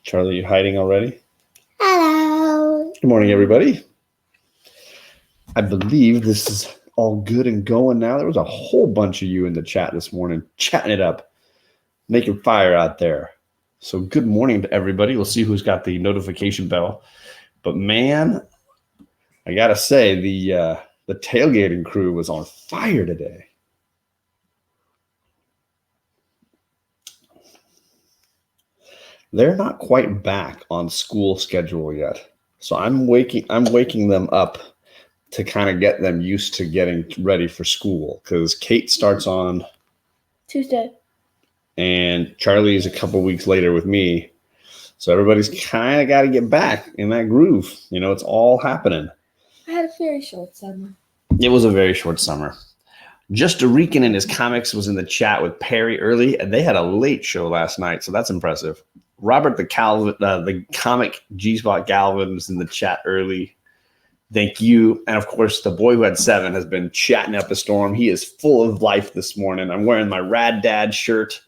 Charlie, you hiding already? Hello. Good morning, everybody. I believe this is all good and going now. There was a whole bunch of you in the chat this morning, chatting it up, making fire out there. So good morning to everybody. We'll see who's got the notification bell. But man, I gotta say, the tailgating crew was on fire today. They're not quite back on school schedule yet. So I'm waking them up to kind of get them used to getting ready for school, because Kate starts on Tuesday. And Charlie is a couple weeks later with me. So everybody's kind of got to get back in that groove. You know, it's all happening. I had a very short summer. It was a very short summer. Just a Rican and his comics was in the chat with Perry early, and they had a late show last night, so that's impressive. Robert the comic G-Spot Galvin was in the chat early. Thank you. And of course, the boy who had 7 has been chatting up a storm. He is full of life this morning. I'm wearing my Rad Dad shirt.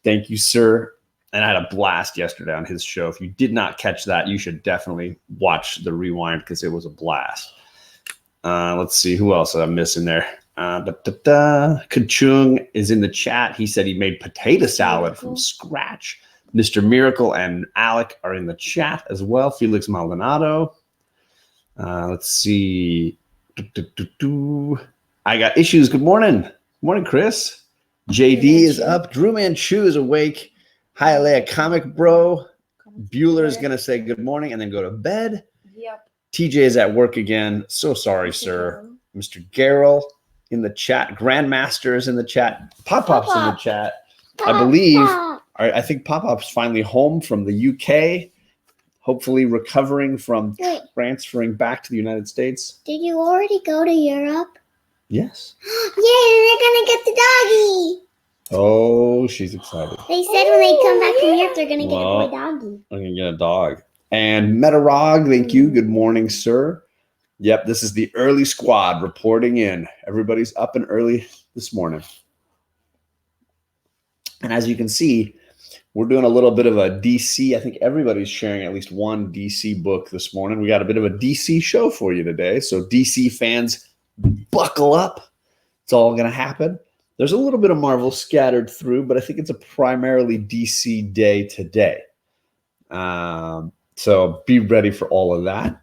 Thank you, sir. And I had a blast yesterday on his show. If you did not catch that, you should definitely watch the rewind because it was a blast. Let's see who else I'm missing there. Kachung is in the chat. He said he made potato salad from scratch. Mr. Miracle and Alec are in the chat as well. Felix Maldonado. Let's see. I got issues. Good morning. Good morning, Chris. JD is up. Drew Manchu is awake. Hi, Alea Comic Bro. Bueller is going to say good morning and then go to bed. Yep. TJ is at work again. So sorry, sir. Mr. Garrell in the chat. Grandmaster is in the chat. Pop-Pop's in the chat. I believe, I think Pop-Pop's finally home from the UK. Hopefully recovering from transferring back to the United States. Did you already go to Europe? Yes. Yay, they're going to get the doggy. Oh, she's excited. They said when they come back from Europe, they're going to get a boy doggy. I'm going to get a dog. And Metarog, thank you. Good morning, sir. Yep, this is the early squad reporting in. Everybody's up and early this morning. And as you can see, we're doing a little bit of a DC. I think everybody's sharing at least one DC book this morning. We got a bit of a DC show for you today. So DC fans, buckle up. It's all going to happen. There's a little bit of Marvel scattered through, but I think it's a primarily DC day today. So be ready for all of that.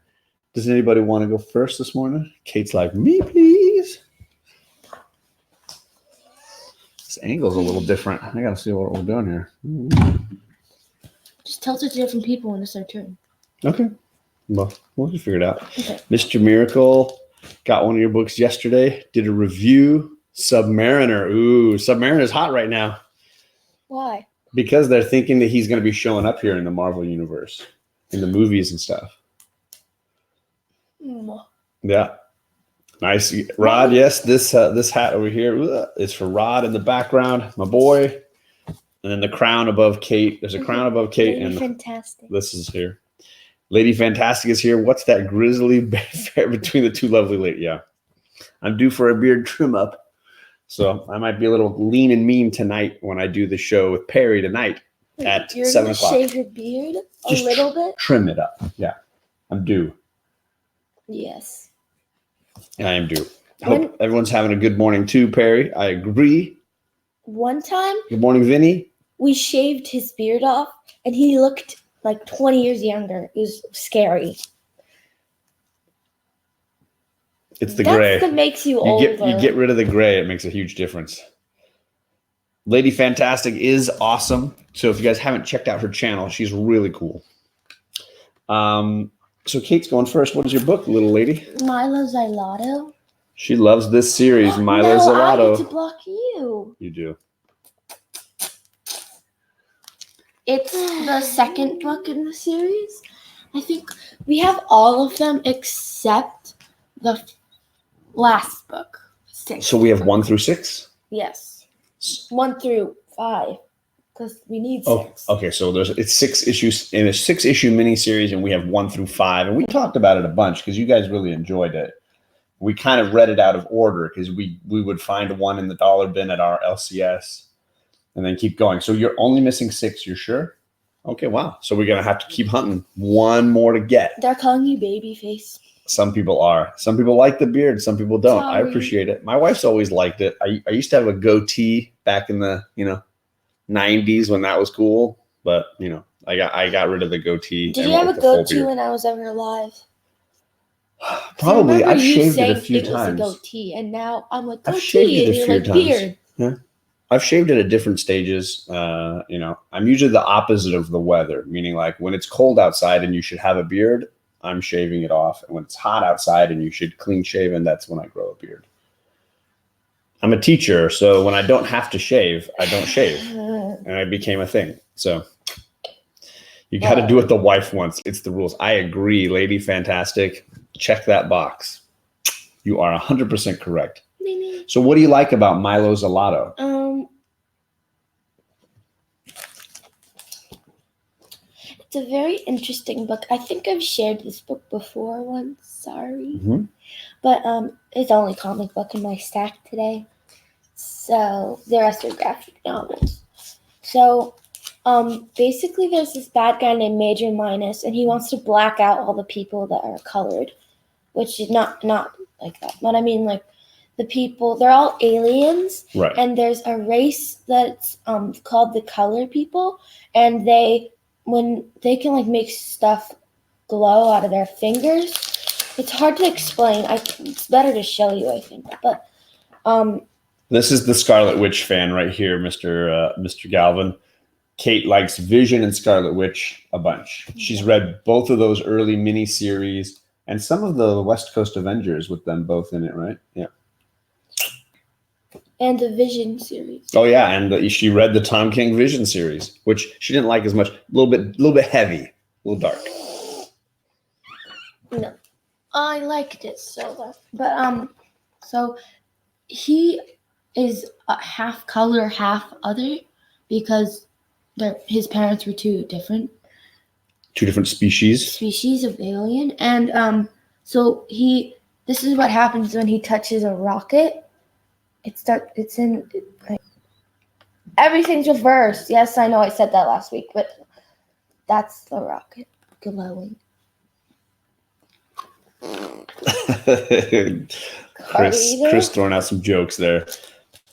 Does anybody want to go first this morning? Kate's like, me, please. This angle's a little different. I got to see what we're doing here. Just tell it to different people when it's their turn. Okay. Well, we'll just figure it out. Okay. Mr. Miracle got one of your books yesterday. Did a review. Submariner. Ooh, Submariner is hot right now. Why? Because they're thinking that he's going to be showing up here in the Marvel universe, in the movies and stuff. Yeah. Nice. Rod, yes, this hat over here is for Rod in the background, my boy. And then the crown above Kate. There's a crown above Kate. Lady and Fantastic. This is here. Lady Fantastic is here. What's that grizzly bear between the two lovely ladies? Yeah. I'm due for a beard trim up. So I might be a little lean and mean tonight when I do the show with Perry tonight at 7 o'clock. Shave your beard a little bit? Trim it up. Yeah. I'm due. Yes. I am due. I hope everyone's having a good morning too, Perry. I agree. One time, good morning, Vinny. We shaved his beard off and he looked like 20 years younger. It was scary. It's the gray. That makes you older. You get rid of the gray. It makes a huge difference. Lady Fantastic is awesome. So if you guys haven't checked out her channel, she's really cool. So Kate's going first. What is your book, little lady? Milo Xyloto. She loves this series, Milo Xyloto. I need to block you. You do. It's the second book in the series. I think we have all of them except the last book. 6. So we have 1 through 6? Yes. 1 through 5. Because we need 6. Okay, so it's 6 issues in a 6-issue miniseries, and we have 1 through 5. And we talked about it a bunch because you guys really enjoyed it. We kind of read it out of order because we would find one in the dollar bin at our LCS. and then keep going. So you're only missing 6. You're sure? Okay, wow. So we're gonna have to keep hunting. One more to get. They're calling you Babyface. Some people are. Some people like the beard. Some people don't. I Sorry. appreciate it. My wife's always liked it. I used to have a goatee back in the 90s when that was cool, but I got rid of the goatee. Did you have a goatee when I was ever alive? Probably. I've you shaved it a saying few it times. Was a goatee, and now I'm like I've goatee, shaved it a and you're few like times. beard. Yeah. I've shaved it at different stages. I'm usually the opposite of the weather, meaning like when it's cold outside and you should have a beard, I'm shaving it off. And when it's hot outside and you should clean shaven, that's when I grow a beard. I'm a teacher, so when I don't have to shave, I don't shave. And it became a thing. So you got to do what the wife wants. It's the rules. I agree, Lady Fantastic. Check that box. You are 100% correct. So what do you like about Milo Zelato? It's a very interesting book. I think I've shared this book before once. Sorry. Mm-hmm. But it's the only comic book in my stack today. So the rest are graphic novels. So basically there's this bad guy named Major Minus, and he wants to black out all the people that are colored, which is not like that. But I mean, like, the people, they're all aliens. Right. And there's a race that's called the color people, and when they can like make stuff glow out of their fingers. It's hard to explain. It's better to show you, I think. But this is the Scarlet Witch fan right here, Mr. Galvin. Kate likes Vision and Scarlet Witch a bunch. She's read both of those early miniseries and some of the West Coast Avengers with them both in it, right? Yeah. And the Vision series. Oh yeah, and she read the Tom King Vision series, which she didn't like as much. A little bit heavy, a little dark. No, I liked it so he is half color, half other, because his parents were two different species of alien, and so this is what happens when he touches a rocket. Everything's reversed. Yes, I know I said that last week, but that's the rocket glowing. Chris throwing out some jokes there.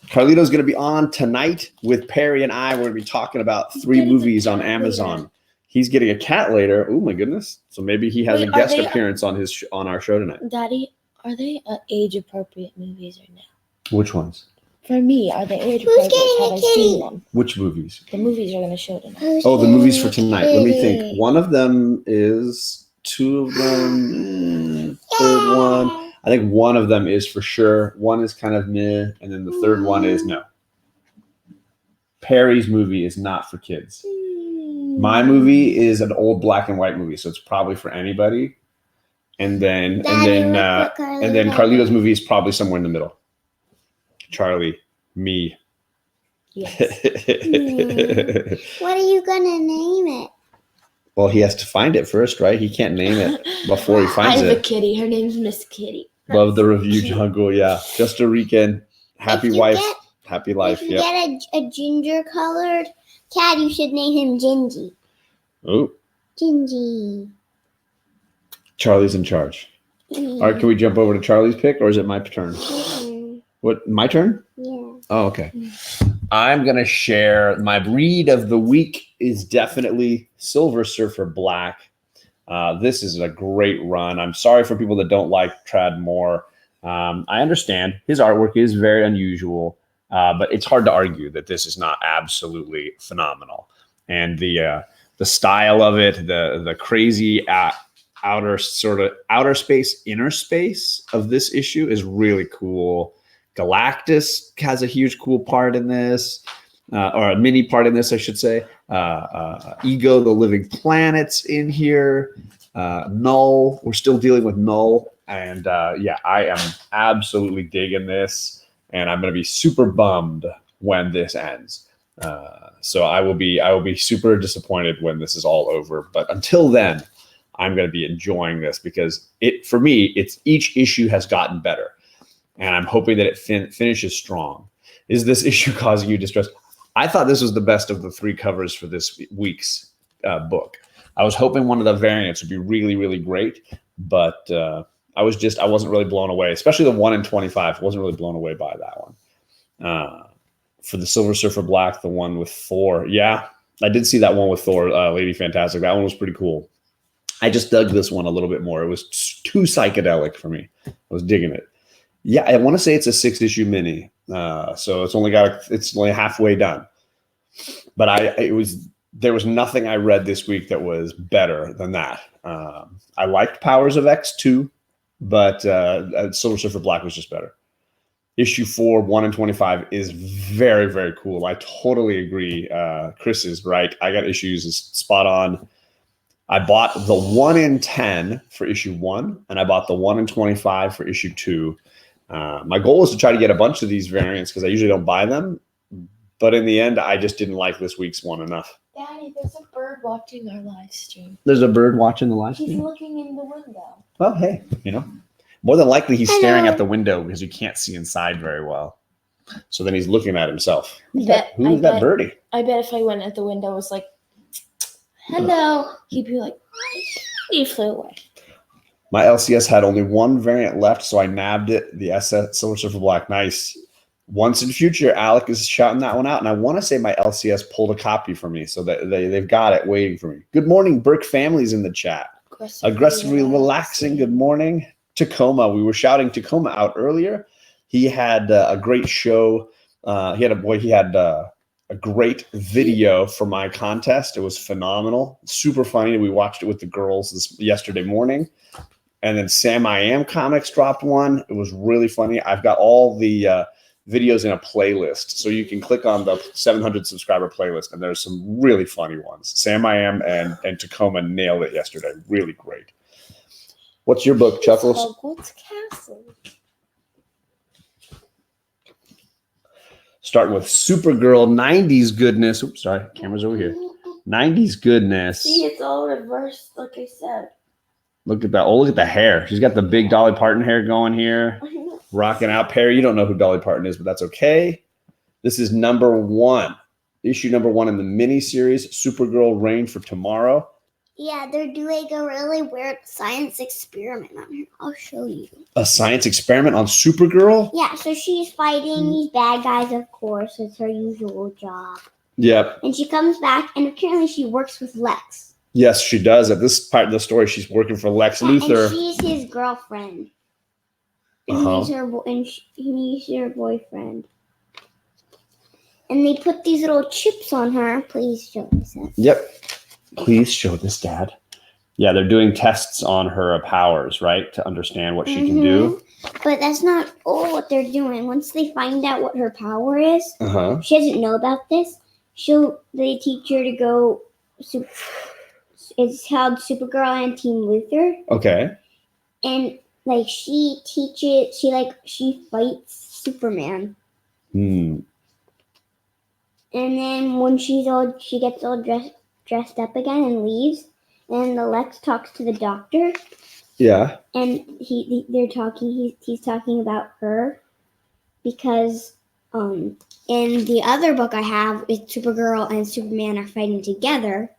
Carlito's going to be on tonight with Perry and I. We're going to be talking about 3 movies on Amazon. Later. He's getting a cat later. Oh my goodness! So maybe he has a guest appearance on our show tonight. Daddy, are they age appropriate movies or no? Which ones? For me, are they age appropriate? Have I seen them? Which movies? The movies you're going to show tonight. Oh, the movies for tonight. Let me think. One of them is 2 of them. Third one. I think one of them is for sure. One is kind of meh, and then the third one is no. Perry's movie is not for kids. My movie is an old black and white movie, so it's probably for anybody. And then Carlito's movie is probably somewhere in the middle. Charlie, me. Yes. What are you gonna name it? Well, he has to find it first, right? He can't name it before he finds it. I have a kitty. Her name's Miss Kitty. Love the review jungle. Yeah, just a weekend. Happy wife, happy life. If you get a ginger colored cat, you should name him Gingy. Oh, Gingy. Charlie's in charge. All right, can we jump over to Charlie's pick, or is it my turn? What, my turn? Yeah. Oh, okay. I'm going to share my read of the week is definitely Silver Surfer Black. This is a great run. I'm sorry for people that don't like Trad Moore. I understand his artwork is very unusual, but it's hard to argue that this is not absolutely phenomenal. And the style of it, the crazy outer space, inner space of this issue is really cool. Galactus has a huge cool part in this, or a mini part in this, I should say. Ego, the Living Planet's in here. Null, we're still dealing with Null. And I am absolutely digging this. And I'm going to be super bummed when this ends. So I will be super disappointed when this is all over. But until then, I'm going to be enjoying this because for me, each issue has gotten better. And I'm hoping that it finishes strong. Is this issue causing you distress? I thought this was the best of the 3 covers for this week's book. I was hoping one of the variants would be really, really great, but I wasn't really blown away, especially the 1 in 25. I wasn't really blown away by that one. For the Silver Surfer Black, the one with Thor. Yeah, I did see that one with Thor, Lady Fantastic. That one was pretty cool. I just dug this one a little bit more. It was too psychedelic for me. I was digging it. Yeah, I want to say it's a 6-issue mini, so it's only halfway done. But there was nothing I read this week that was better than that. I liked Powers of X too, but Silver Surfer Black was just better. Issue 4, 1 in 25 is very, very cool. I totally agree. Chris is right. I got issues is spot on. I bought the 1 in 10 for issue 1, and I bought the 1 in 25 for issue 2. My goal is to try to get a bunch of these variants because I usually don't buy them. But in the end, I just didn't like this week's one enough. Daddy, there's a bird watching our live stream. There's a bird watching the live stream? He's looking in the window. Well, hey, more than likely he's staring at the window because you can't see inside very well. So then he's looking at himself. Who's that birdie? I bet if I went at the window, was like, hello, he'd be like, he flew away. My LCS had only 1 variant left, so I nabbed it. The SS Silver Surfer Black. Nice. Once in future, Alec is shouting that one out, and I want to say my LCS pulled a copy for me, so that they've got it waiting for me. Good morning, Burke family's in the chat. Aggressively relaxing. Good morning, Tacoma. We were shouting Tacoma out earlier. He had a great show. He had a great video for my contest. It was phenomenal, super funny. We watched it with the girls yesterday morning. And then Sam I Am Comics dropped one. It was really funny. I've got all the videos in a playlist. So you can click on the 700 subscriber playlist, and there's some really funny ones. Sam I Am and Tacoma nailed it yesterday. Really great. What's your book, Chuckles? Hogwarts Castle. Starting with Supergirl, 90s goodness. Oops, sorry. Camera's over here. 90s goodness. See, it's all reversed, like I said. Look at that. Oh, look at the hair. She's got the big Dolly Parton hair going here. Rocking out. Perry, you don't know who Dolly Parton is, but that's okay. This is number 1. Issue number 1 in the miniseries, Supergirl Reign for Tomorrow. Yeah, they're doing a really weird science experiment on her. I'll show you. A science experiment on Supergirl? Yeah, so she's fighting these bad guys, of course. It's her usual job. Yep. And she comes back, and apparently she works with Lex. Yes, she does. At this part of the story, she's working for Lex Luthor. And she's his girlfriend. And he's her boyfriend. And they put these little chips on her. Please show this. Yep. Please show this, Dad. Yeah, they're doing tests on her powers, right? To understand what she can do. But that's not all what they're doing. Once they find out what her power is, she doesn't know about this. They teach her to go. It's called Supergirl and Team Luthor. Okay. And she fights Superman. And then when she gets all dressed up again and leaves, and the Lex talks to the doctor. Yeah. And he's talking about her because in the other book I have, it's Supergirl and Superman are fighting together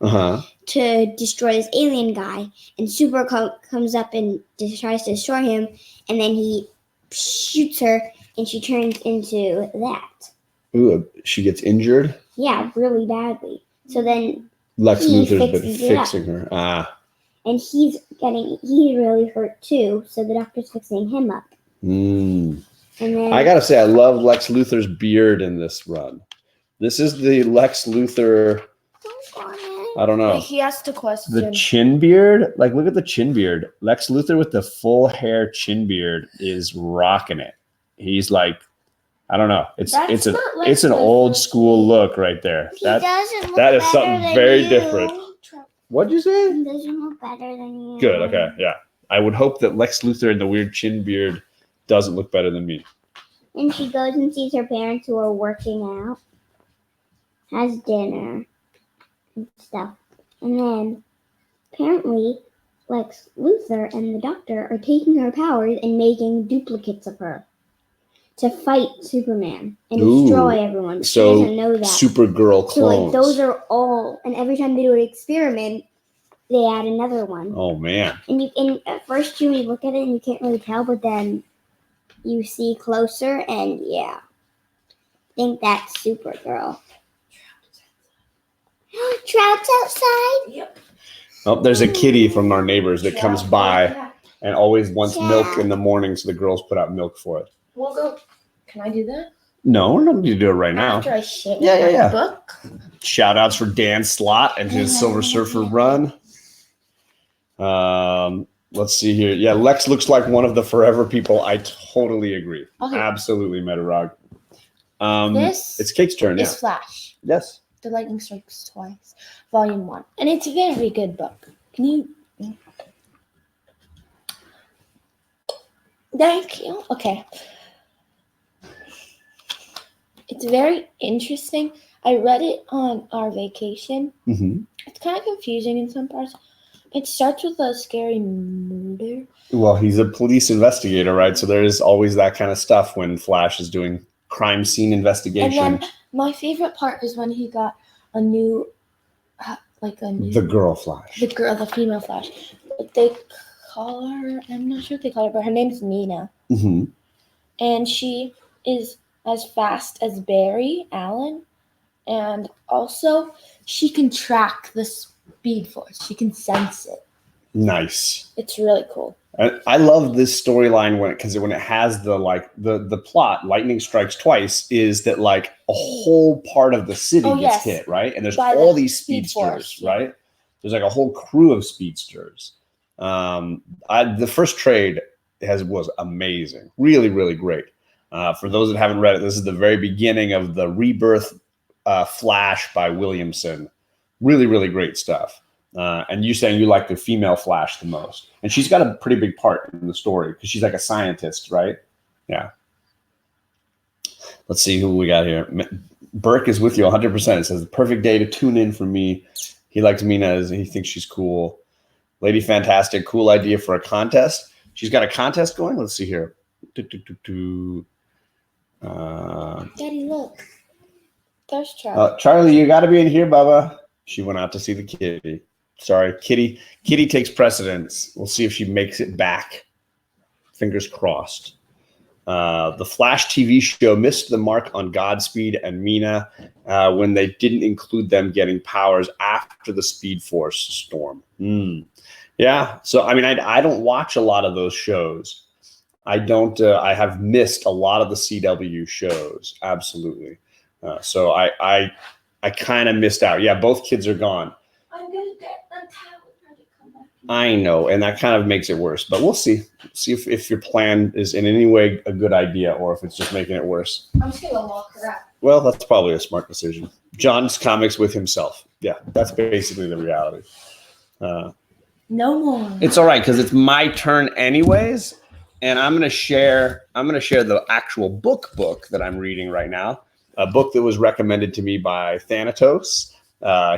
to destroy this alien guy, and Supergirl comes up and tries to destroy him, and then he shoots her, and she turns into that. Ooh, she gets injured? Yeah, really badly. So then Lex Luthor's been fixing her. And he's really hurt too, so the doctor's fixing him up. And then, I gotta say, I love Lex Luthor's beard in this run. This is the Lex Luthor. I don't know. He asked a question. The chin beard? Look at the chin beard. Lex Luthor with the full hair chin beard is rocking it. He's like, I don't know. It's an old school look right there. That is something very different. What'd you say? He doesn't look better than you. Good. Okay. Yeah. I would hope that Lex Luthor and the weird chin beard doesn't look better than me. And she goes and sees her parents who are working out, has dinner and stuff. And then apparently Lex Luthor and the doctor are taking her powers and making duplicates of her to fight Superman and Ooh. destroy everyone. She So doesn't know that. Supergirl So like clones. those are all, and every time they do an experiment, they add another one. Oh man. And at first you look at it and you can't really tell, but then you see closer and yeah. I think that's Supergirl. Trout's outside? Yep. Oh, there's a kitty from our neighbors that comes by and always wants milk in the morning, so the girls put out milk for it. We'll go. Can I do that? No, we're not going to do it right now. After I share Yeah. the book. Shout outs for Dan Slott and his Silver Surfer run. Let's see here. Yeah, Lex looks like one of the forever people. I totally agree. Okay. Absolutely, Metarog. This it's Kate's turn. is Yeah. Flash. Yes. The Lightning Strikes Twice, Volume 1. And it's a very good book. Can you... Thank you. Okay. It's very interesting. I read it on our vacation. Mm-hmm. It's kind of confusing in some parts. It starts with a scary murder. Well, he's a police investigator, right? So there is always that kind of stuff when Flash is doing crime scene investigation. And then my favorite part is when he got a new, The girl Flash. the female Flash. They call her, I'm not sure what they call her, but her name's Nina. Mm-hmm. And she is as fast as Barry Allen. And also, she can track the Speed Force. She can sense it. Nice. It's really cool. I love this storyline when it has the plot, Lightning Strikes Twice, is that like a whole part of the city gets hit, right? And there's all these speedsters, right? There's like a whole crew of speedsters. The first trade was amazing. Really, really great. For those that haven't read it, this is the very beginning of the Rebirth Flash by Williamson. Really, really great stuff. And you saying you like the female Flash the most. And she's got a pretty big part in the story because she's like a scientist, right? Yeah. Let's see who we got here. Burke is with you 100%. It says, the perfect day to tune in for me. He likes Mina. He thinks she's cool. Lady Fantastic, cool idea for a contest. She's got a contest going? Let's see here. Daddy, look. There's Charlie. Charlie, you got to be in here, Bubba. She went out to see the kitty. Sorry, Kitty. Kitty takes precedence. We'll see if she makes it back. Fingers crossed. The Flash TV show missed the mark on Godspeed and Mina when they didn't include them getting powers after the Speed Force storm. Yeah. So, I mean, I don't watch a lot of those shows. I have missed a lot of the CW shows. Absolutely. So I kind of missed out. Yeah, both kids are gone. I'm going to get the towel ready to come back. I know, and that kind of makes it worse. But we'll see. See if your plan is in any way a good idea or if it's just making it worse. I'm just going to lock her up. Well, that's probably a smart decision. John's comics with himself. Yeah, that's basically the reality. No more. It's all right because it's my turn anyways, and I'm going to share the actual book that I'm reading right now. A book that was recommended to me by Thanatos.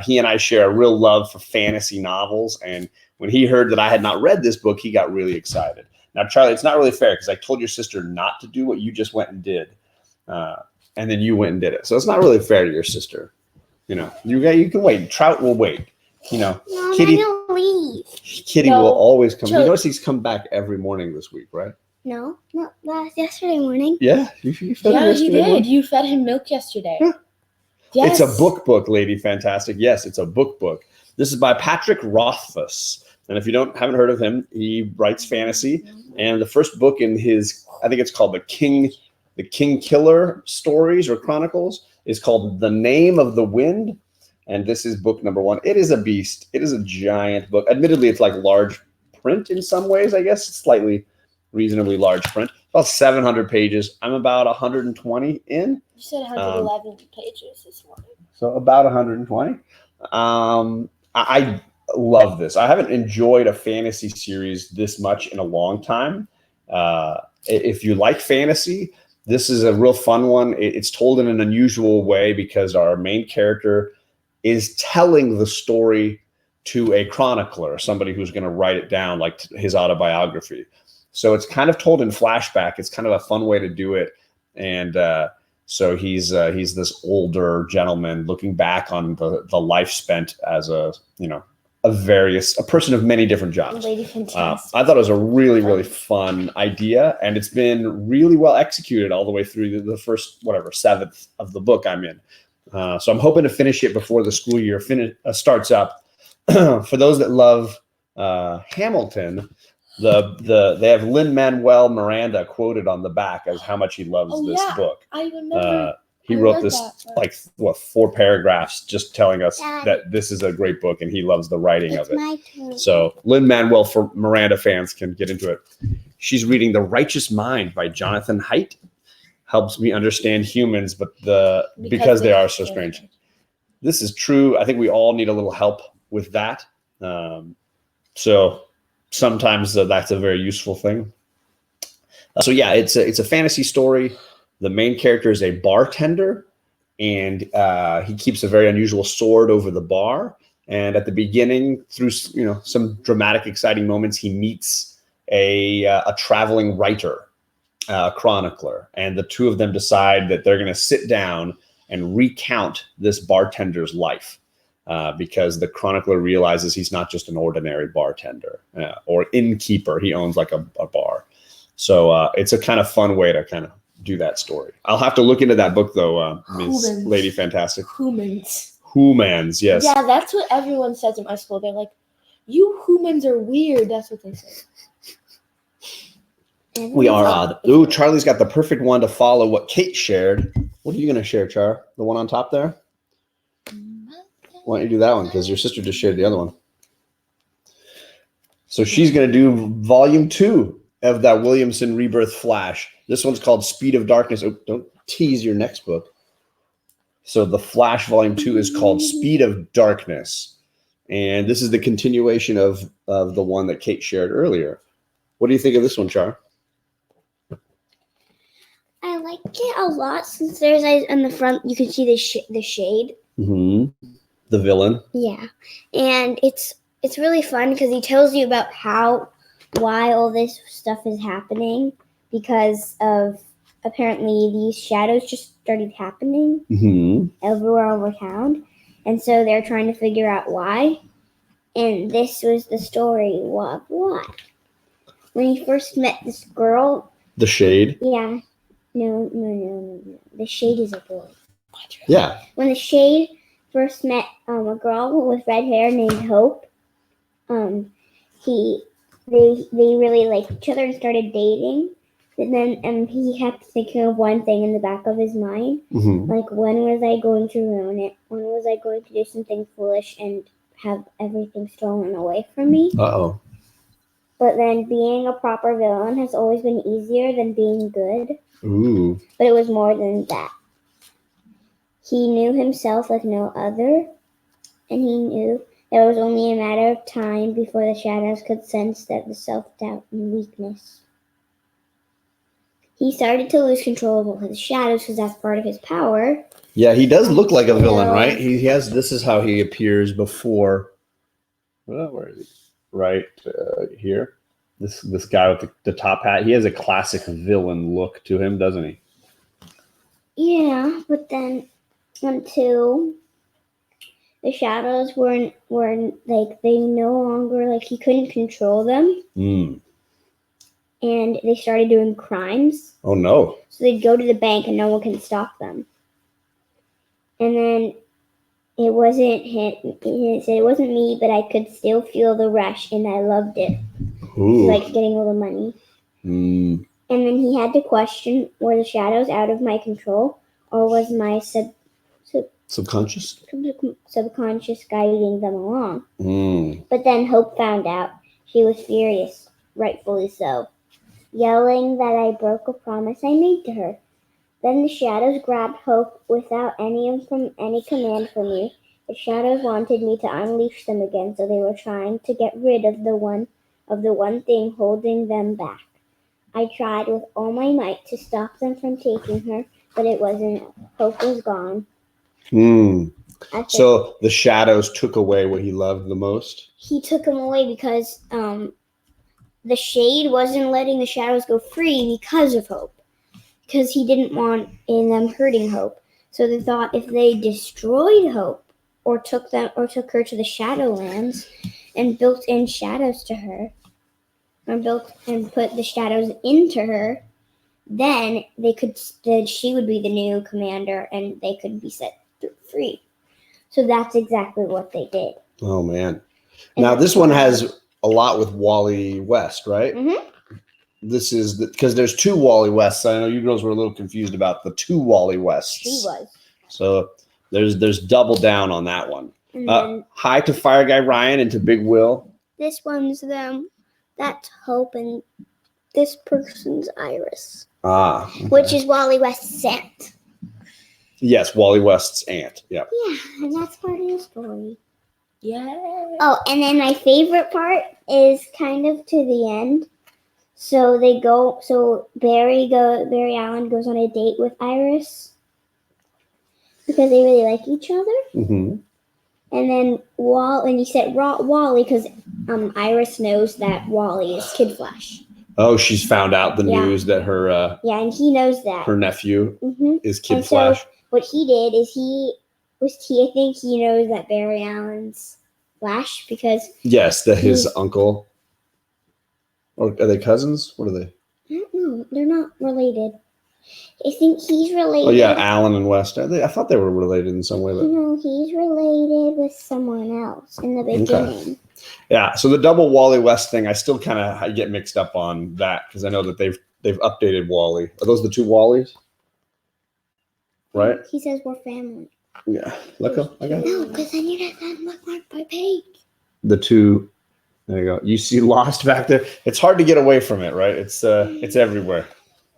He and I share a real love for fantasy novels, and when he heard that I had not read this book, he got really excited. Now, Charlie, it's not really fair because I told your sister not to do what you just went and did, and then you went and did it. So it's not really fair to your sister. You know, you can wait. Trout will wait. You know, No, Kitty. I'm gonna leave. Kitty will always come. You notice he's come back every morning this week, right? No, yesterday morning. Yeah, you fed him Yeah, yesterday you did. morning? You fed him milk yesterday. Yeah. Yes. It's a book, Lady Fantastic. Yes, it's a book. This is by Patrick Rothfuss. And if you haven't heard of him, he writes fantasy. And the first book in his, I think it's called the King Killer Stories or Chronicles, is called The Name of the Wind. And this is book number 1. It is a beast. It is a giant book. Admittedly, it's like large print in some ways, I guess. It's slightly reasonably large print. About 700 pages. I'm about 120 in. You said 111 pages this morning. So about 120. I love this. I haven't enjoyed a fantasy series this much in a long time. If you like fantasy, this is a real fun one. It's told in an unusual way because our main character is telling the story to a chronicler, somebody who's going to write it down like his autobiography. So it's kind of told in flashback. It's kind of a fun way to do it. And so he's this older gentleman looking back on the life spent as a person of many different jobs. Lady Fantastic. I thought it was a really, really fun idea, and it's been really well executed all the way through the first, seventh of the book I'm in. So I'm hoping to finish it before the school year starts up. For those that love Hamilton, they have Lin-Manuel Miranda quoted on the back as how much he loves this book. I remember. He wrote this 4 paragraphs just telling us that this is a great book and he loves the writing of it. My turn. So Lin-Manuel for Miranda fans can get into it. She's reading The Righteous Mind by Jonathan Haidt. Helps me understand humans, but because they are so strange. This is true. I think we all need a little help with that. So sometimes that's a very useful thing. So yeah, it's a fantasy story. The main character is a bartender, and he keeps a very unusual sword over the bar. And at the beginning, through some dramatic, exciting moments, he meets a traveling writer, chronicler, and the two of them decide that they're going to sit down and recount this bartender's life, because the chronicler realizes he's not just an ordinary bartender or innkeeper. He owns like a bar. So it's a kind of fun way to kind of do that story. I'll have to look into that book though, Ms. Lady Fantastic. Humans, yes. Yeah, that's what everyone says in my school. They're like, "You humans are weird." That's what they say. We are odd. Ooh, Charlie's got the perfect one to follow what Kate shared. What are you going to share, Char? The one on top there? Why don't you do that one? Because your sister just shared the other one. So she's going to do volume 2 of that Williamson Rebirth Flash. This one's called Speed of Darkness. Oh, don't tease your next book. So the Flash volume 2 is called Speed of Darkness. And this is the continuation of the one that Kate shared earlier. What do you think of this one, Char? I like it a lot since there's on the front you can see the shade. Mm-hmm. The villain. Yeah, and it's really fun because he tells you about why all this stuff is happening, because of apparently these shadows just started happening everywhere over town, and so they're trying to figure out why. And this was the story of why. When he first met this girl, the Shade. Yeah. No. The Shade is a boy. Yeah. When the Shade first met a girl with red hair named Hope, they really liked each other and started dating. And then he kept thinking of one thing in the back of his mind, like, when was I going to ruin it? When was I going to do something foolish and have everything stolen away from me? Uh-oh. But then being a proper villain has always been easier than being good. Ooh. But it was more than that. He knew himself like no other, and he knew that it was only a matter of time before the shadows could sense that the self-doubt and weakness. He started to lose control of his shadows because that's part of his power. Yeah, he does look like a villain, right? He has. This is how he appears before. Where is he? Right here. This guy with the top hat. He has a classic villain look to him, doesn't he? Yeah, but then until the shadows weren't like, they no longer, like, he couldn't control them. And they started doing crimes. Oh no. So they'd go to the bank and no one can stop them. And then it wasn't him. He said, it wasn't me, but I could still feel the rush and I loved it. Ooh. Like getting all the money. And then he had to question, were the shadows out of my control, or was my subconscious guiding them along? But then Hope found out. She was furious, rightfully so, yelling that I broke a promise I made to her. Then the shadows grabbed Hope without any command from me. The shadows wanted me to unleash them again, so they were trying to get rid of the one thing holding them back. I tried with all my might to stop them from taking her, but it wasn't. Hope was gone. So the shadows took away what he loved the most? He took him away because the Shade wasn't letting the shadows go free because of Hope. because he didn't want in them hurting Hope. So they thought if they destroyed Hope or took her to the Shadowlands and built in shadows to her, or put the shadows into her, then she would be the new commander and they could be set free. So that's exactly what they did. Oh man! Now this one has a lot with Wally West, right? Mm-hmm. This is because there's two Wally Wests. I know you girls were a little confused about the two Wally Wests. She was. So there's double down on that one. And then hi to Fire Guy Ryan and to Big Will. this one's them. That's Hope, and this person's Iris. Okay. Which is Wally West's aunt. Yes, Wally West's aunt. Yeah. Yeah, and that's part of the story. Yeah. Oh, and then my favorite part is kind of to the end. So Barry Allen goes on a date with Iris because they really like each other. Mm-hmm. And then he said Wally because Iris knows that Wally is Kid Flash. Oh, she's found out the news that her and he knows that her nephew is Kid and Flash. So what he did is I think he knows that Barry Allen's Flash because his uncle. Or are they cousins? What are they? I don't know. They're not related. I think he's related. Oh yeah, Allen and West. I thought they were related in some way. But... No, he's related with someone else in the beginning. Okay. Yeah, so the double Wally West thing, I still kind of get mixed up on that because I know that they've updated Wally. Are those the two Wallys? Right? He says we're family. Yeah. Look up. I got it. No, because then you're not look my page. The two. There you go. You see Lost back there. It's hard to get away from it, right? It's everywhere.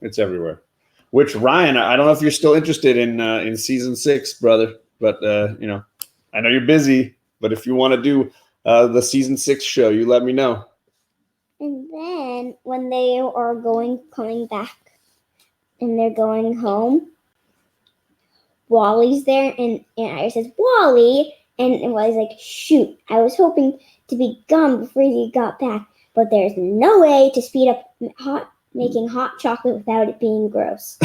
It's everywhere. Which Ryan, I don't know if you're still interested in season 6, brother, but I know you're busy. But if you want to do the season 6 show, you let me know. And then when they are coming back, and they're going home, Wally's there, and Iris says Wally, and Wally's like, shoot, I was hoping to be gone before you got back, but there's no way to speed up making hot chocolate without it being gross.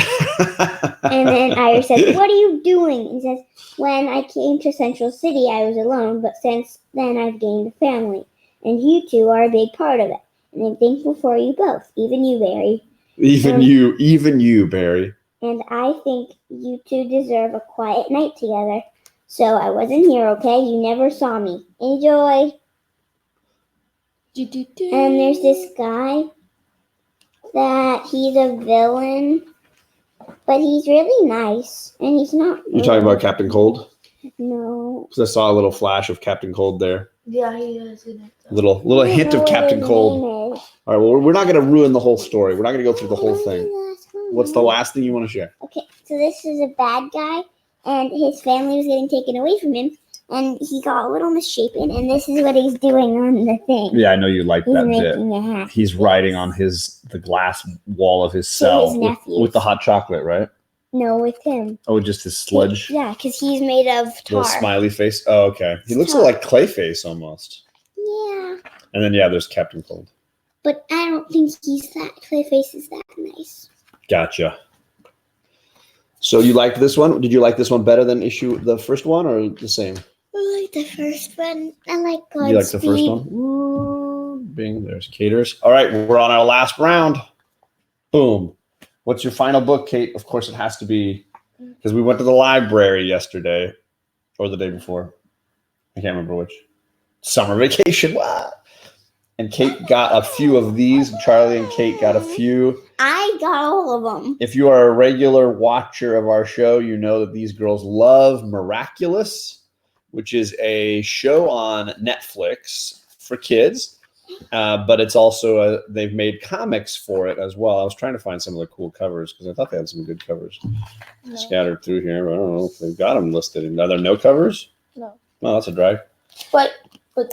And then Iris says, what are you doing? And says, when I came to Central City, I was alone, but since then I've gained a family, and you two are a big part of it. And I'm thankful for you both, even you, Barry. Even you, Barry. And I think you two deserve a quiet night together. So I wasn't here, okay? You never saw me. Enjoy. And there's this guy that he's a villain, but he's really nice, and he's not. You talking about Captain Cold? No. Because I saw a little flash of Captain Cold there. Yeah, he is in it. Little hint of Captain Cold. All right, well, we're not going to ruin the whole story. We're not going to go through the whole thing. What's the last thing you want to share? Okay, so this is a bad guy, and his family was getting taken away from him, and he got a little misshapen, and this is what he's doing on the thing. Yeah, I know you like that making a hat. bit. He's writing on the glass wall of his cell with the hot chocolate, right? No, with him. Oh, just his sludge? Yeah, because he's made of tar. Little smiley face? Oh, okay. He looks like Clayface almost. Yeah. And then, there's Captain Cold. But I don't think Clayface is that nice. Gotcha. So you liked this one? Did you like this one better than the first one or the same? I like the first one. I like Godspeed. You like the first one? Ooh, bing, there's Caters. All right, we're on our last round. Boom. What's your final book, Kate? Of course, it has to be, because we went to the library yesterday or the day before. I can't remember which. Summer vacation. What? And Kate got a few of these. Charlie and Kate got a few. I got all of them. If you are a regular watcher of our show, you know that these girls love Miraculous, which is a show on Netflix for kids. But it's also they've made comics for it as well. I was trying to find some of the cool covers because I thought they had some good covers scattered through here. But I don't know if they've got them listed. Are there no covers? No. Oh, that's a drag. But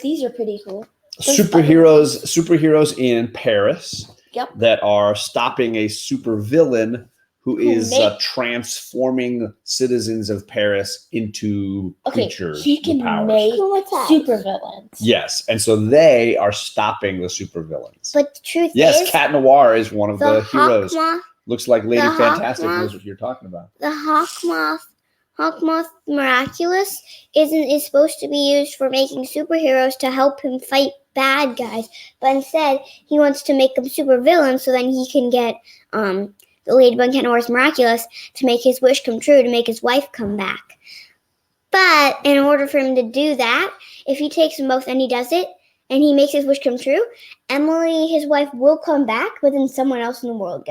these are pretty cool. Superheroes in Paris. Yep. That are stopping a supervillain who is transforming citizens of Paris into creatures. He can make supervillains. Yes, and so they are stopping the supervillains. But the truth is, Cat Noir is one of the heroes. Looks like Lady The Fantastic Hawkmoth? knows what you're talking about. The Hawkmoth Miraculous is supposed to be used for making superheroes to help him fight bad guys, but instead he wants to make them supervillains so then he can get the Ladybug Cat Noir's Miraculous to make his wish come true, to make his wife come back. But in order for him to do that, if he takes them both and he does it, and he makes his wish come true, Emily, his wife, will come back, but then someone else in the world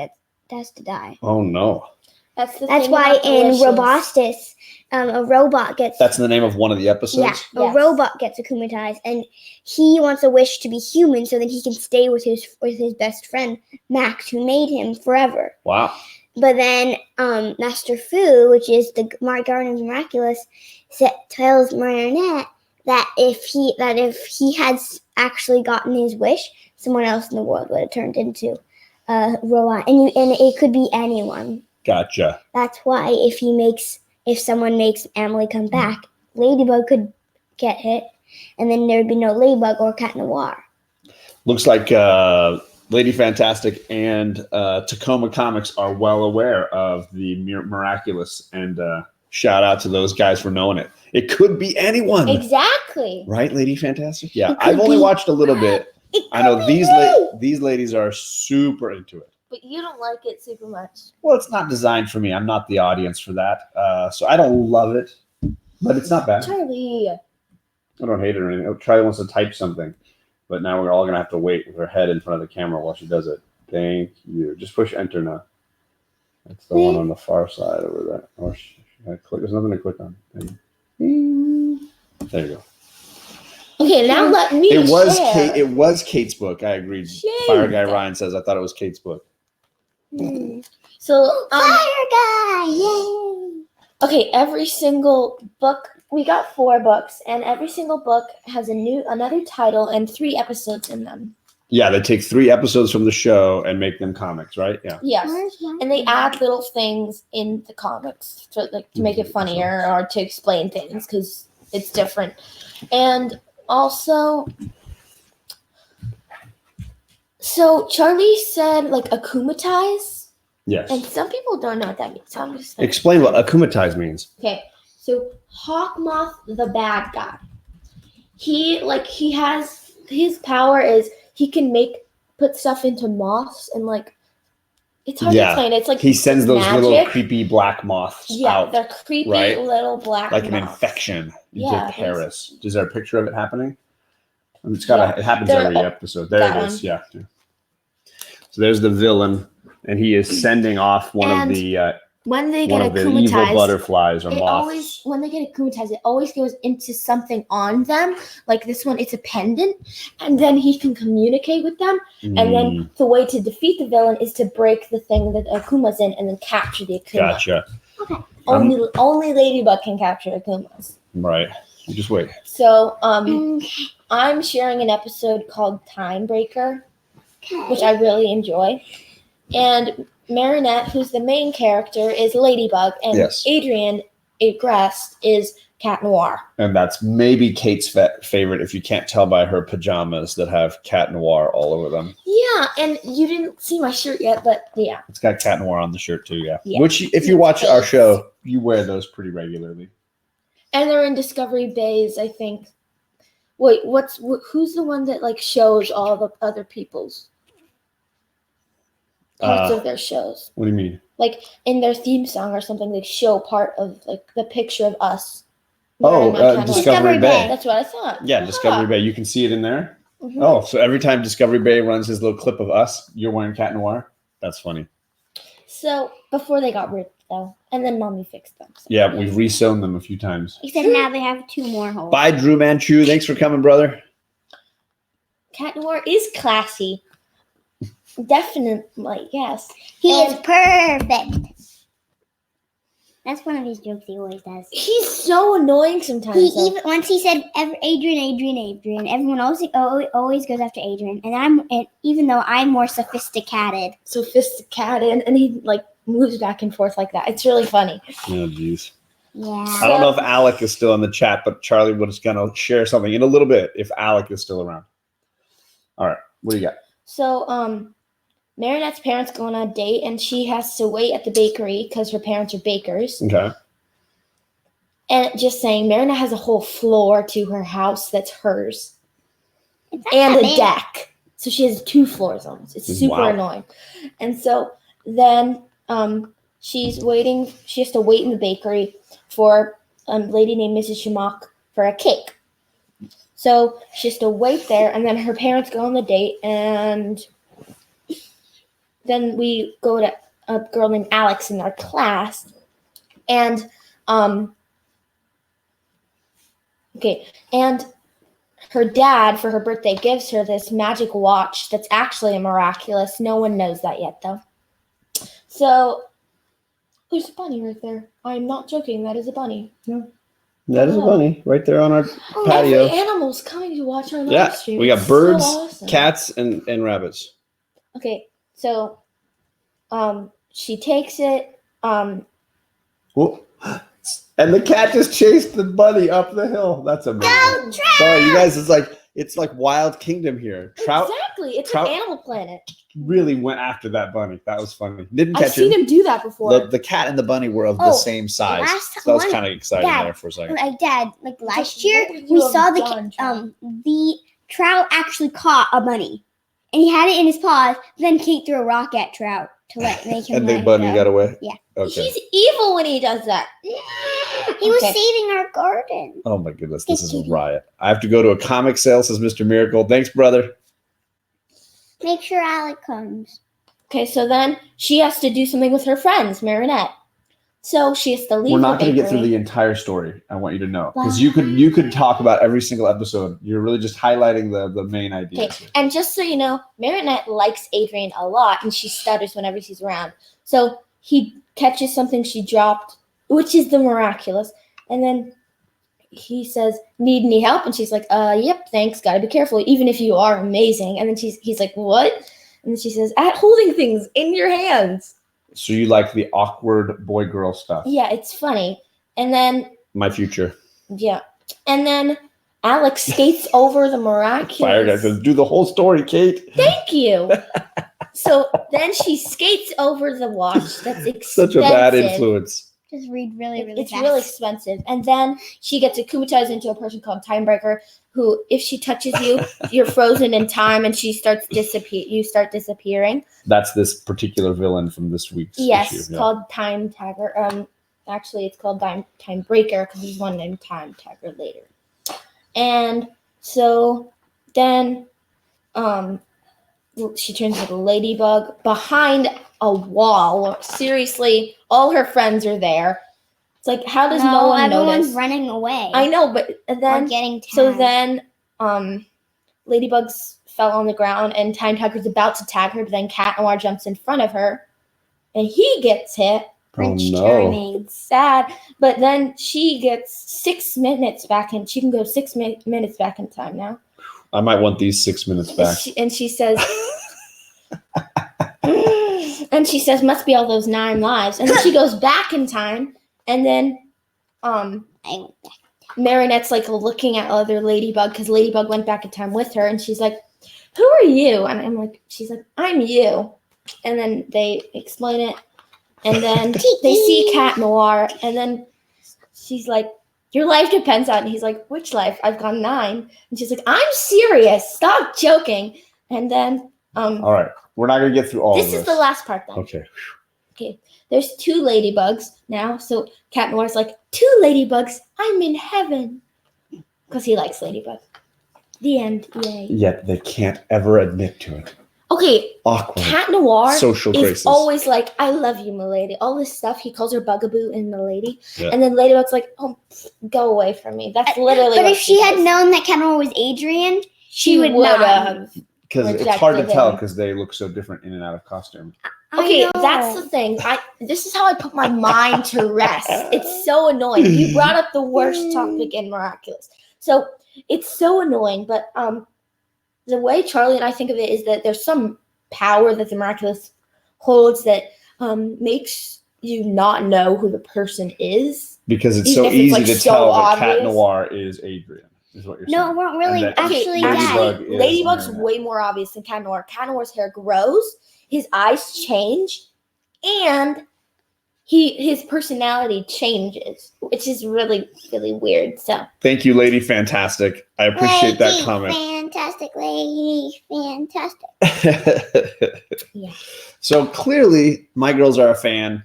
has to die. Oh no! That's why in Robostis, a robot gets. That's the name of one of the episodes. Yeah, a robot gets akumatized, and he wants a wish to be human, so that he can stay with his best friend Max, who made him forever. Wow. But then Master Fu, which is the Guardian's Miraculous, tells Marinette that if he had actually gotten his wish, someone else in the world would have turned into a robot, and it could be anyone. Gotcha. That's why if someone makes Emily come back, Ladybug could get hit, and then there would be no Ladybug or Cat Noir. Looks like Lady Fantastic and Tacoma Comics are well aware of the Miraculous, and shout out to those guys for knowing it. It could be anyone. Exactly. Right, Lady Fantastic? Yeah, I've only watched a little bit. I know these ladies are super into it. But you don't like it super much. Well, it's not designed for me. I'm not the audience for that. So I don't love it, but it's not bad. Charlie. I don't hate it or anything. Charlie wants to type something, but now we're all going to have to wait with her head in front of the camera while she does it. Thank you. Just push enter now. That's the one on the far side over there. Or click. There's nothing to click on. There you go. Okay, now let me share. It was Kate's book. I agreed. Fire Guy Ryan says I thought it was Kate's book. So Fire Guy! Yay! okay, every single book, we got 4 books, and every single book has another title and 3 episodes in them. Yeah, they take 3 episodes from the show and make them comics, right? Yeah. Yes, and they add little things in the comics to make it funnier or to explain things because it's different. And also, so Charlie said akumatize. Yes. And some people don't know what that means. So I'm just Explain what akumatize means. Okay, so Hawkmoth, the bad guy, he has his power is he can put stuff into moths and it's hard to explain. It's like he sends those magic. little creepy black moths out. They're creepy little black like an moths. infection into Yeah, Paris. Is there a picture of it happening? It happens every episode. There it is. Yeah. So there's the villain, and he is sending off one of the evil butterflies or moths. When they get akumatized, it always goes into something on them. Like this one, it's a pendant, and then he can communicate with them. And then the way to defeat the villain is to break the thing that Akuma's in, and then capture the Akuma. Gotcha. Okay. Only Ladybug can capture Akumas. Right. Just wait. So, I'm sharing an episode called Time Breaker, which I really enjoy, and Marinette, who's the main character, is Ladybug, and Adrian Agreste is Cat Noir. And that's maybe Kate's favorite, if you can't tell by her pajamas that have Cat Noir all over them. Yeah, and you didn't see my shirt yet, but yeah. It's got Cat Noir on the shirt too, yeah. Which, if you watch our show, you wear those pretty regularly. And they're in Discovery Bays, I think. Wait, who's the one that shows all the other people's parts of their shows? What do you mean? In their theme song or something, they show part of the picture of us. Discovery Bay. That's what I thought. Yeah, Discovery Bay. You can see it in there. Mm-hmm. Oh, so every time Discovery Bay runs his little clip of us, you're wearing Cat Noir? That's funny. So before they got ripped though, and then Mommy fixed them. So. Yeah, we've re-sewn them a few times. Except now they have 2 more holes. Bye, Drew Manchu. Thanks for coming, brother. Cat Noir is classy. Definitely, yes. He is perfect. That's one of his jokes he always does. He's so annoying sometimes. Once he said Adrian. Everyone always goes after Adrian, and even though I'm more sophisticated, and he moves back and forth like that. It's really funny. Oh, jeez. Yeah. I don't know if Alec is still in the chat, but Charlie was gonna share something in a little bit if Alec is still around. All right, what do you got? So, Marinette's parents go on a date, and she has to wait at the bakery because her parents are bakers. Okay. And just saying, Marinette has a whole floor to her house that's hers. It's not And that a big. deck. So she has 2 floors almost. It's super annoying. And so then she's waiting. She has to wait in the bakery for a lady named Mrs. Shamok for a cake. So she has to wait there, and then her parents go on the date, and then we go to a girl named Alex in our class, and and her dad, for her birthday, gives her this magic watch that's actually a Miraculous. No one knows that yet, though. So, there's a bunny right there. I'm not joking. That is a bunny. Yeah. That is a bunny right there on our patio. Every animal's coming to watch our live Yeah, stream. we got It's birds, so awesome. cats, and rabbits. Okay, so she takes it. Whoop. And the cat just chased the bunny up the hill. That's amazing. Sorry, you guys. It's like Wild Kingdom here. Trout Exactly. It's Trout- an Animal Planet. really went after that bunny. That was funny. Didn't I've catch seen him do that before. The cat and the bunny were of the Oh, same size. last So that was one- kind of exciting Dad, there for a second. Like Dad, like last year, what would we you have saw done, Trout? the trout actually caught a bunny, and he had it in his paws. Then Kate threw a rock at Trout to make him. And let the it bunny go. got away. Yeah. Okay. He's evil when he does that. He was Okay. saving our garden. Oh my goodness, this is a riot. I have to go to a comic sale, says Mr. Miracle. Thanks, brother. Make sure Alec comes. Okay, so then she has to do something with her friends, Marinette. So she has to leave. We're not the going to get through bakery. the entire story. I want you to know, because you could talk about every single episode. You're really just highlighting the main ideas. Okay, and just so you know, Marinette likes Adrian a lot, and she stutters whenever she's around. So he catches something she dropped, which is the Miraculous, and then he says, "Need any help?" And she's like, "Yep, thanks. Gotta be careful, even if you are amazing." And then he's like, "What?" And then she says, "At holding things in your hands." So you like the awkward boy-girl stuff. Yeah, it's funny. And then My future. yeah, and then Alex skates over the Miraculous. Fire guy says, do the whole story, Kate. Thank you. So then she skates over the watch. That's expensive. Such a bad influence. Just read really It's fast. really expensive. And then she gets akumatized into a person called Timebreaker, who, if she touches you, you're frozen in time, and she starts you start disappearing. That's this particular villain from this week's Yes, issue. Yeah. called Time Tagger. Actually, it's called Time Breaker because there's one named Time Tagger later. And so then, she turns into a ladybug behind a wall. Seriously, all her friends are there. It's like, how does no one everyone's notice? running away. I know, but Or then getting tagged. so then, Ladybugs fell on the ground, and Time Tagger's about to tag her, but then Cat Noir jumps in front of her, and he gets hit. Prince no. Charming. It's sad, but then she gets 6 minutes back, and she can go 6 minutes back in time now. I might want these 6 minutes back. And she says, "Must be all those 9 lives." And then she goes back in time, and then I went back. Marinette's like looking at other Ladybug because Ladybug went back in time with her, and she's like, "Who are you?" And she's like, "I'm you." And then they explain it, and then they see Cat Noir, and then she's like, "Your life depends on it." And he's like, "Which life? I've gone 9." And she's like, "I'm serious. Stop joking." And then All right. We're not going to get through all of this this. is the last part then. Okay. Okay, there's 2 ladybugs now. So Cat Noir's like, 2 ladybugs, I'm in heaven. Because he likes ladybugs. The end. Yay. Yet they can't ever admit to it. Okay, Awkward. Cat Noir Social is graces. always like, "I love you, milady." All this stuff. He calls her Bugaboo and milady. Yeah. And then Ladybug's like, "Oh, go away from me." That's literally But what if she had does. known that Cat Noir was Adrian, she would would not. have. Because it's hard to rejected tell him. because they look so different in and out of costume. Okay, I know. that's the thing. This is how I put my mind to rest. It's so annoying. You brought up the worst topic in Miraculous. So it's so annoying, but the way Charlie and I think of it is that there's some power that the Miraculous holds that makes you not know who the person is. Because it's Even so if it's, easy like, to so tell that Cat obvious. Noir is Adrian. is what you're No, saying. it won't really And that actually Ladybug die. is Ladybug's Marinette. way more obvious than Cat Noir. Cat Noir's hair grows, his eyes change, and his personality changes, which is really, really weird. So Thank you, Lady Fantastic. I appreciate that Lady comment. Fantastic, lady, fantastic. Yeah. So clearly, my girls are a fan,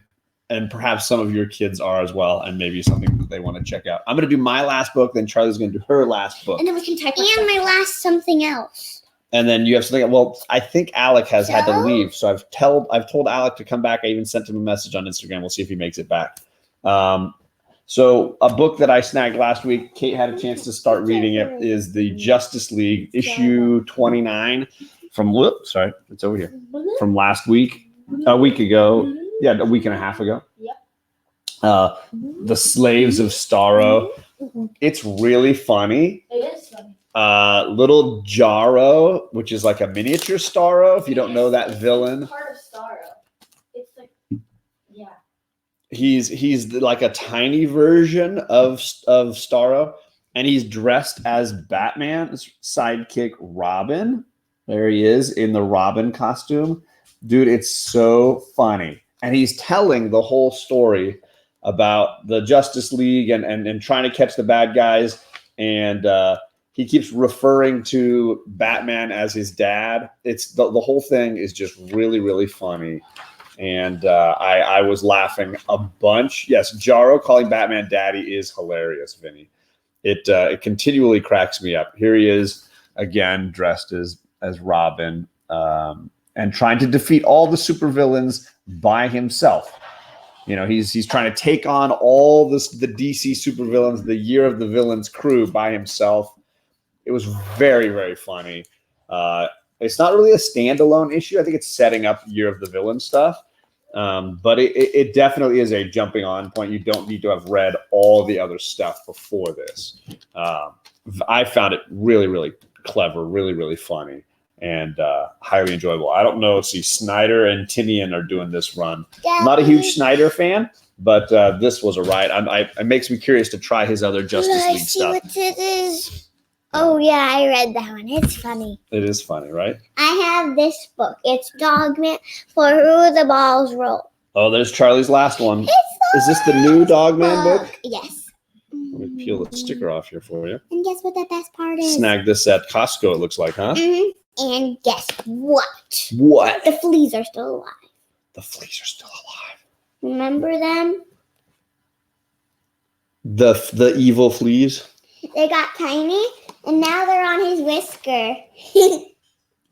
and perhaps some of your kids are as well, and maybe something that they want to check out. I'm going to do my last book, then Charlie's going to do her last book. And then we can type our And stuff. my last something else. And then you have something. Well, I think Alec has had to So? leave, so I've told Alec to come back. I even sent him a message on Instagram. We'll see if he makes it back. So a book that I snagged last week, Kate had a chance to start reading it, is the Justice League issue 29 from it's over here from last week, a week ago, a week and a half ago. Yep. The Slaves of Starro. It's really funny. It is funny. Little Jarro, which is like a miniature Starro. If you don't know that villain, Part of Starro. It's like, yeah. he's like a tiny version of Starro, and he's dressed as Batman's sidekick Robin. There he is in the Robin costume. Dude, it's so funny. And he's telling the whole story about the Justice League and trying to catch the bad guys. And he keeps referring to Batman as his dad. It's the whole thing is just really, really funny. And I was laughing a bunch. Yes, Jarro calling Batman daddy is hilarious, Vinny. It continually cracks me up. Here he is again, dressed as Robin, and trying to defeat all the supervillains by himself. You know, he's trying to take on all the DC supervillains, the Year of the Villains crew by himself. It was very, very funny. It's not really a standalone issue. I think it's setting up Year of the Villain stuff. But it definitely is a jumping on point. You don't need to have read all the other stuff before this. I found it really, really clever, really, really funny, and highly enjoyable. I don't know. See, Snyder and Tinian are doing this run. I'm not a huge Snyder fan, but this was a ride. It makes me curious to try his other Justice League stuff. What it is? Oh yeah, I read that one. It's funny. It is funny, right? I have this book. It's Dogman for Who the Balls Roll. Oh, there's Charlie's last one. It's Is this the new Dogman book? Yes. Let me peel the sticker off here for you. And guess what the best part is? Snag this at Costco, it looks like, huh? And guess what? What? The fleas are still alive. The fleas are still alive. Remember them? The evil fleas? They got tiny, and now they're on his whisker.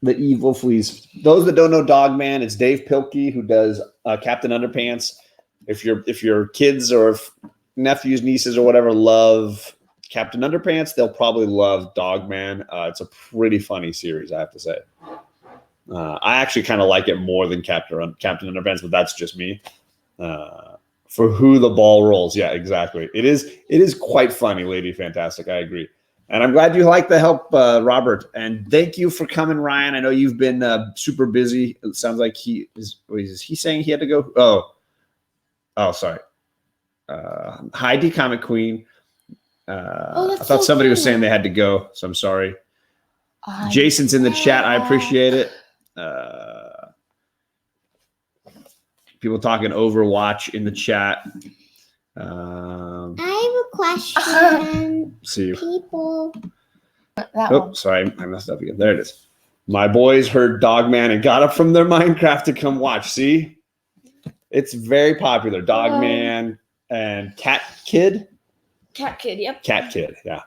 The evil fleas. Those that don't know Dogman, it's Dave Pilkey who does Captain Underpants. If your kids or nephews, nieces, or whatever love Captain Underpants, they'll probably love Dogman. It's a pretty funny series, I have to say. I actually kind of like it more than Captain Underpants, but that's just me. For Who the Ball Rolls, yeah, exactly. It is quite funny, Lady Fantastic. I agree, and I'm glad you like the help, Robert. And thank you for coming, Ryan. I know you've been super busy. It sounds like is he saying he had to go? Oh, sorry. Heidi Comic Queen. I thought somebody was saying they had to go, so I'm sorry. Jason's in the chat. I appreciate it. People talking Overwatch in the chat. I have a question. See. People. Sorry, I messed up again. There it is. My boys heard Dogman and got up from their Minecraft to come watch. See? It's very popular. Dogman and Cat Kid. Cat Kid, yep. Cat Kid, yeah.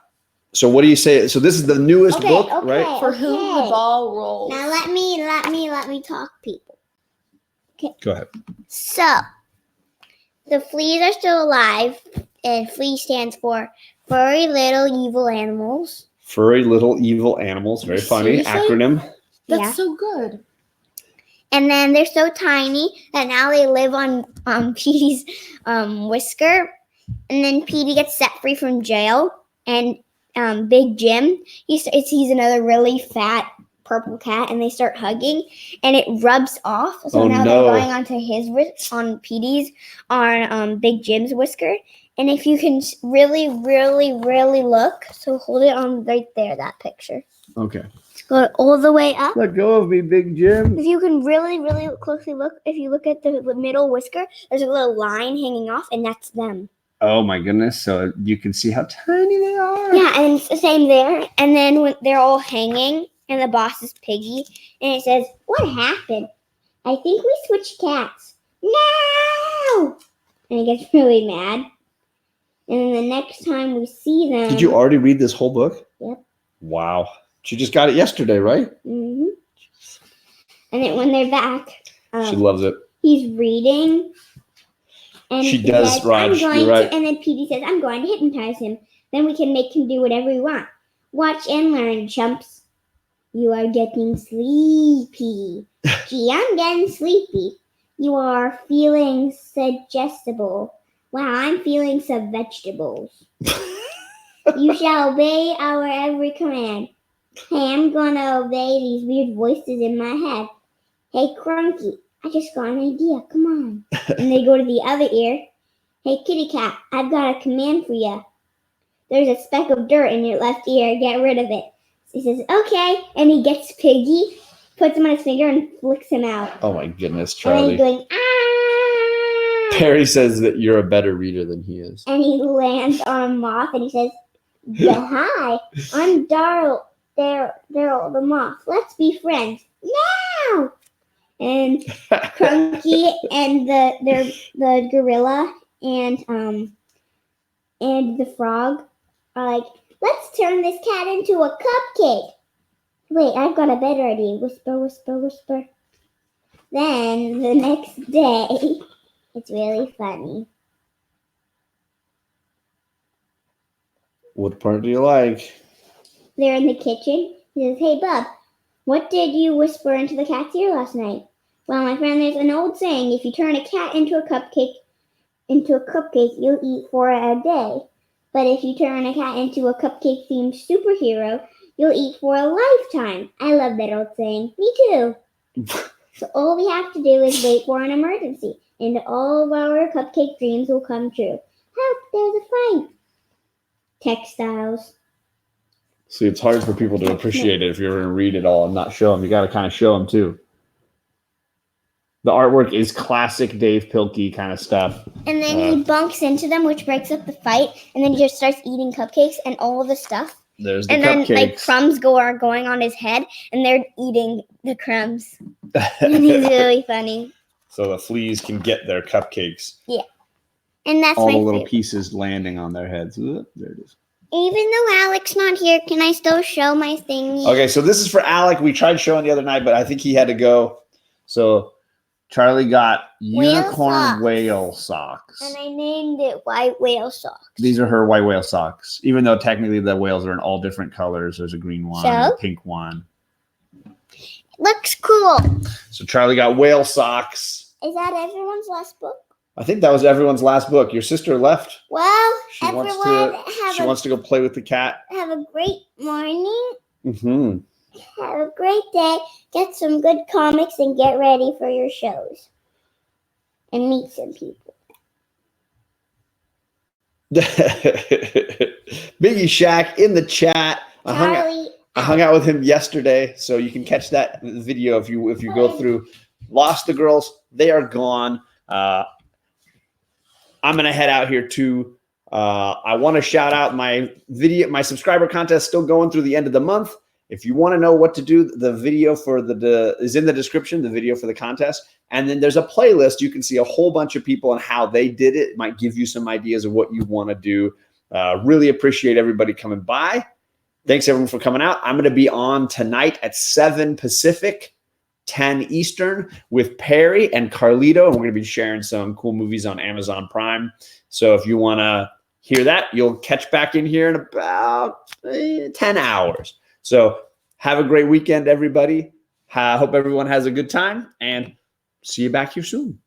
So what do you say? So this is the newest book, right? For Who the Ball Rolls. Now let me talk, people. Okay. Go ahead. So the fleas are still alive, and flea stands for Furry Little Evil Animals. Furry Little Evil Animals. Very funny Seriously? acronym. That's so good. And then they're so tiny that now they live on Petey's whisker. And then Petey gets set free from jail. And Big Jim, he's another really fat purple cat. And they start hugging. And it rubs off. So now they're going onto on Petey's, on Big Jim's whisker. And if you can really, really, really look, so hold it on right there, that picture. Okay. Go all the way up. Let go of me, Big Jim. If you can really, really closely look, if you look at the middle whisker, there's a little line hanging off, and that's them. Oh my goodness! So you can see how tiny they are. Yeah, and it's the same there. And then when they're all hanging, and the boss is Piggy, and it says, "What happened? I think we switched cats." No! And he gets really mad. And then the next time we see them... Did you already read this whole book? Yep. Wow. She just got it yesterday, right? Mm-hmm. And then when they're back... she loves it. He's reading. And she does, says, Raj. You're right. And then Petey says, I'm going to hypnotize him. Then we can make him do whatever we want. Watch and learn, chumps. You are getting sleepy. Gee, I'm getting sleepy. You are feeling suggestible. Wow, I'm feeling some vegetables. You shall obey our every command. Hey, I'm gonna obey these weird voices in my head. Hey, Crunky, I just got an idea. Come on. And they go to the other ear. Hey, Kitty Cat, I've got a command for you. There's a speck of dirt in your left ear. Get rid of it. So he says, okay. And he gets Piggy, puts him on his finger, and flicks him out. Oh my goodness, And Charlie. he's going, ah! Perry says that you're a better reader than he is. And he lands on a moth, and he says, yeah, hi, I'm Daryl the moth. Let's be friends. No! And Crunky and the gorilla and the frog are like, let's turn this cat into a cupcake. Wait, I've got a better idea. Whisper, whisper, whisper. Then the next day, it's really funny. What part do you like? They're in the kitchen. He says, hey, Bub, what did you whisper into the cat's ear last night? Well, my friend, there's an old saying, if you turn a cat into a cupcake, you'll eat for a day. But if you turn a cat into a cupcake-themed superhero, you'll eat for a lifetime. I love that old saying. Me too. So all we have to do is wait for an emergency, and all of our cupcake dreams will come true. Help, there's a fight. Textiles. See, it's hard for people to appreciate it if you're going to read it all and not show them. You got to kind of show them too. The artwork is classic Dave Pilkey kind of stuff. And then he bunks into them, which breaks up the fight. And then he just starts eating cupcakes and all of the stuff. There's the and cupcakes. then like crumbs are going on his head, and they're eating the crumbs. And he's really funny. So the fleas can get their cupcakes. Yeah. And that's all my the little favorite. Pieces landing on their heads. There it is. Even though Alec's not here, can I still show my thingy? Okay, so this is for Alec. We tried showing the other night, but I think he had to go. So Charlie got unicorn whale socks. And I named it White Whale Socks. These are her white whale socks. Even though technically the whales are in all different colors. There's a green one, and a pink one. Looks cool. So Charlie got whale socks. Is that everyone's last book? I think that was everyone's last book. Your sister left. Well, She everyone wants to go play with the cat. have a great morning. Mm-hmm. Have a great day. Get some good comics and get ready for your shows. And meet some people. Biggie Shack in the chat. I hung out with him yesterday, so you can catch that video if you go through. Lost the girls. They are gone. I'm gonna head out here too. I want to shout out my subscriber contest still going through the end of the month. If you want to know what to do, the video for is in the description, the video for the contest. And then there's a playlist. You can see a whole bunch of people and how they did it. It might give you some ideas of what you want to do. Really appreciate everybody coming by. Thanks everyone for coming out. I'm going to be on tonight at 7 Pacific, 10 Eastern with Perry and Carlito. And we're going to be sharing some cool movies on Amazon Prime. So if you want to hear that, you'll catch back in here in about 10 hours. So have a great weekend, everybody. Hope everyone has a good time, and see you back here soon.